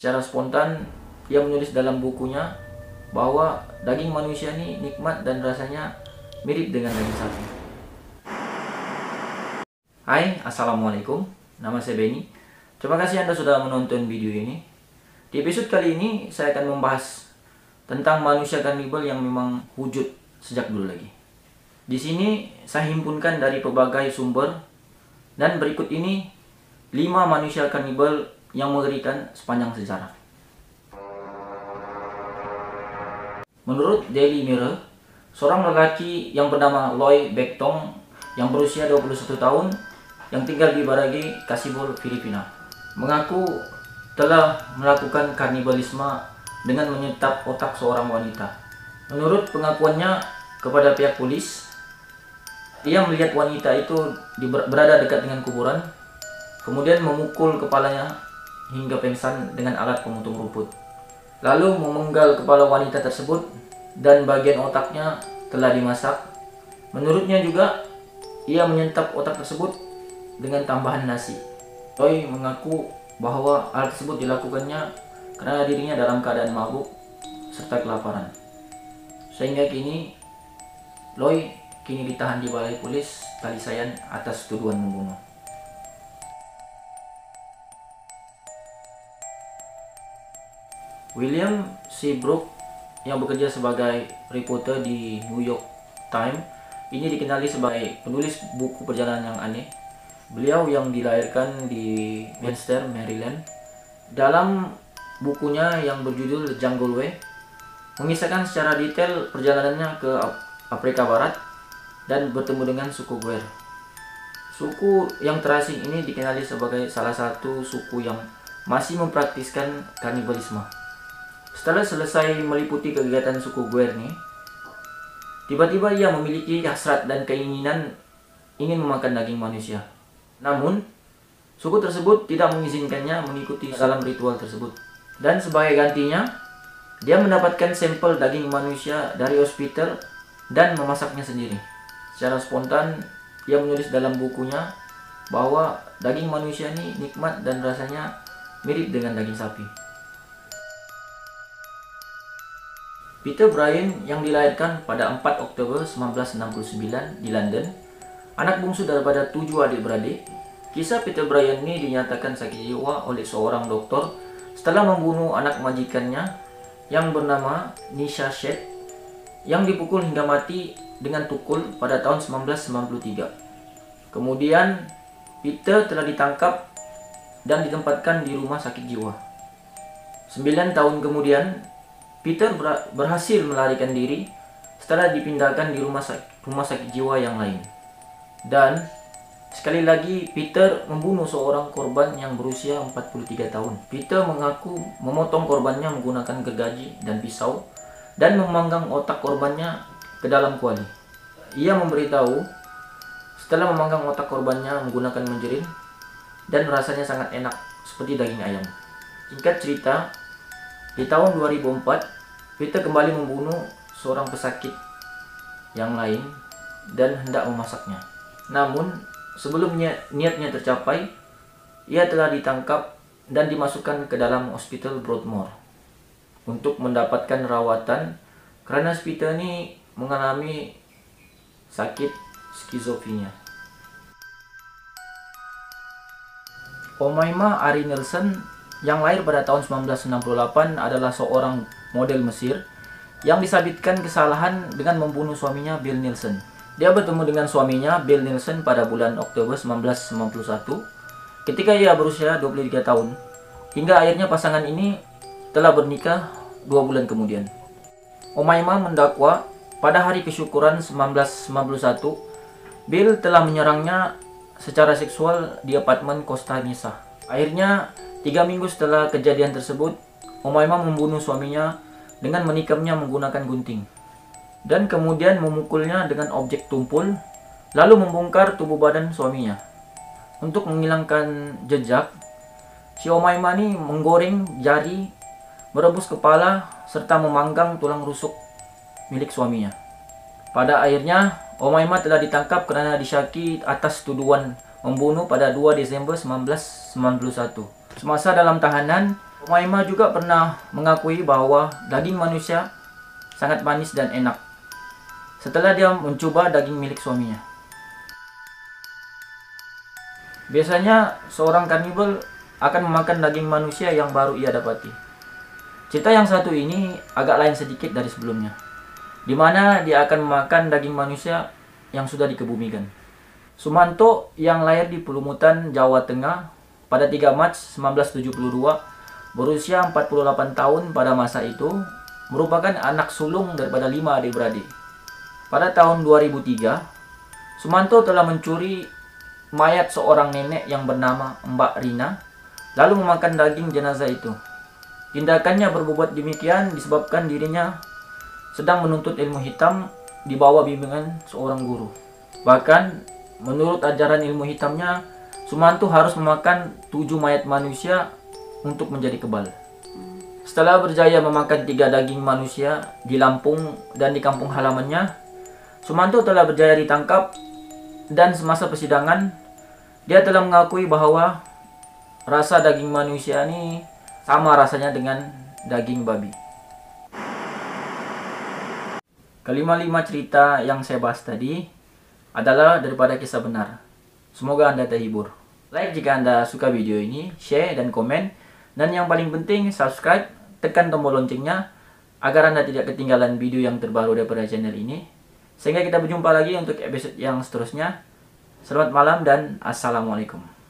Secara spontan, ia menulis dalam bukunya bahwa daging manusia ini nikmat dan rasanya mirip dengan daging sapi. Hai, Assalamualaikum. Nama saya Benny. Terima kasih Anda sudah menonton video ini. Di episode kali ini, saya akan membahas tentang manusia kanibal yang memang wujud sejak dulu lagi. Di sini, saya himpunkan dari berbagai sumber, dan berikut ini 5 manusia kanibal yang mengerikan sepanjang sejarah. Menurut Daily Mirror, seorang lelaki yang bernama Loy Bektong yang berusia 21 tahun yang tinggal di Barangay, Kasibol, Filipina, mengaku telah melakukan kanibalisme dengan menyantap otak seorang wanita. Menurut pengakuannya kepada pihak polis, ia melihat wanita itu berada dekat dengan kuburan, kemudian memukul kepalanya hingga pingsan dengan alat pemotong rumput. Lalu memenggal kepala wanita tersebut dan bagian otaknya telah dimasak. Menurutnya juga, ia menyantap otak tersebut dengan tambahan nasi. Loy mengaku bahwa hal tersebut dilakukannya karena dirinya dalam keadaan mabuk serta kelaparan. Sehingga kini, Loy ditahan di balai polis Talisayan atas tuduhan membunuh. William C. Brooke yang bekerja sebagai reporter di New York Times ini dikenali sebagai penulis buku perjalanan yang aneh. Beliau yang dilahirkan di Webster, Maryland. Dalam bukunya yang berjudul Jungle Way, mengisahkan secara detail perjalanannya ke Afrika Barat dan bertemu dengan suku Guer. Suku yang terasing ini dikenali sebagai salah satu suku yang masih mempraktiskan kanibalisme. Setelah selesai meliputi kegiatan suku Guer ini, tiba-tiba ia memiliki hasrat dan keinginan ingin memakan daging manusia. Namun, suku tersebut tidak mengizinkannya mengikuti dalam ritual tersebut. Dan sebagai gantinya, dia mendapatkan sampel daging manusia dari hospital dan memasaknya sendiri. Secara spontan, ia menulis dalam bukunya bahwa daging manusia ini nikmat dan rasanya mirip dengan daging sapi. Peter Bryan yang dilahirkan pada 4 Oktober 1969 di London, anak bungsu daripada 7 adik-beradik. Kisah Peter Bryan ini dinyatakan sakit jiwa oleh seorang dokter setelah membunuh anak majikannya yang bernama Nisha Shed yang dipukul hingga mati dengan tukul pada tahun 1993. Kemudian Peter telah ditangkap dan ditempatkan di rumah sakit jiwa. 9 tahun kemudian, Peter berhasil melarikan diri setelah dipindahkan di rumah sakit jiwa yang lain. Dan sekali lagi Peter membunuh seorang korban yang berusia 43 tahun. Peter mengaku memotong korbannya menggunakan gergaji dan pisau dan memanggang otak korbannya ke dalam kuali. Ia memberitahu setelah memanggang otak korbannya menggunakan menjerin dan rasanya sangat enak seperti daging ayam. Singkat cerita, di tahun 2004, Peter kembali membunuh seorang pesakit yang lain dan hendak memasaknya. Namun, sebelum niatnya tercapai, ia telah ditangkap dan dimasukkan ke dalam hospital Broadmoor untuk mendapatkan rawatan karena Peter ini mengalami sakit skizofrenia. Omaima Ari Nelson yang lahir pada tahun 1968 adalah seorang model Mesir yang disabitkan kesalahan dengan membunuh suaminya Bill Nielsen. Dia bertemu dengan suaminya Bill Nielsen pada bulan Oktober 1991 ketika ia berusia 23 tahun. Hingga akhirnya pasangan ini telah bernikah 2 bulan kemudian. Omaima mendakwa pada hari kesyukuran 1991 Bill telah menyerangnya secara seksual di apartemen Costa Mesa. Akhirnya 3 minggu setelah kejadian tersebut, Omaima membunuh suaminya dengan menikamnya menggunakan gunting dan kemudian memukulnya dengan objek tumpul, lalu membongkar tubuh badan suaminya. Untuk menghilangkan jejak, si Omaima ini menggoreng jari, merebus kepala, serta memanggang tulang rusuk milik suaminya. Pada akhirnya, Omaima telah ditangkap karena disyaki atas tuduhan membunuh pada 2 Desember 1991. Semasa dalam tahanan, Umaymah juga pernah mengakui bahwa daging manusia sangat manis dan enak setelah dia mencoba daging milik suaminya. Biasanya seorang kanibal akan memakan daging manusia yang baru ia dapati. Cerita yang satu ini agak lain sedikit dari sebelumnya, di mana dia akan memakan daging manusia yang sudah dikebumikan. Sumanto yang lahir di Pelumutan, Jawa Tengah pada 3 Maret 1972, berusia 48 tahun pada masa itu, merupakan anak sulung daripada 5 adik-beradik. Pada tahun 2003, Sumanto telah mencuri mayat seorang nenek yang bernama Mbak Rina, lalu memakan daging jenazah itu. Tindakannya berbobot demikian disebabkan dirinya sedang menuntut ilmu hitam di bawah bimbingan seorang guru. Bahkan, menurut ajaran ilmu hitamnya, Sumanto harus memakan 7 mayat manusia untuk menjadi kebal. Setelah berjaya memakan 3 daging manusia di Lampung dan di kampung halamannya, Sumanto telah berjaya ditangkap, dan semasa persidangan dia telah mengakui bahwa rasa daging manusia ini sama rasanya dengan daging babi. Kelima-lima cerita yang saya bahas tadi adalah daripada kisah benar. Semoga Anda terhibur. Like jika Anda suka video ini, share dan komen. Dan yang paling penting, subscribe, tekan tombol loncengnya agar Anda tidak ketinggalan video yang terbaru daripada channel ini. Sehingga kita berjumpa lagi untuk episode yang seterusnya. Selamat malam dan assalamualaikum.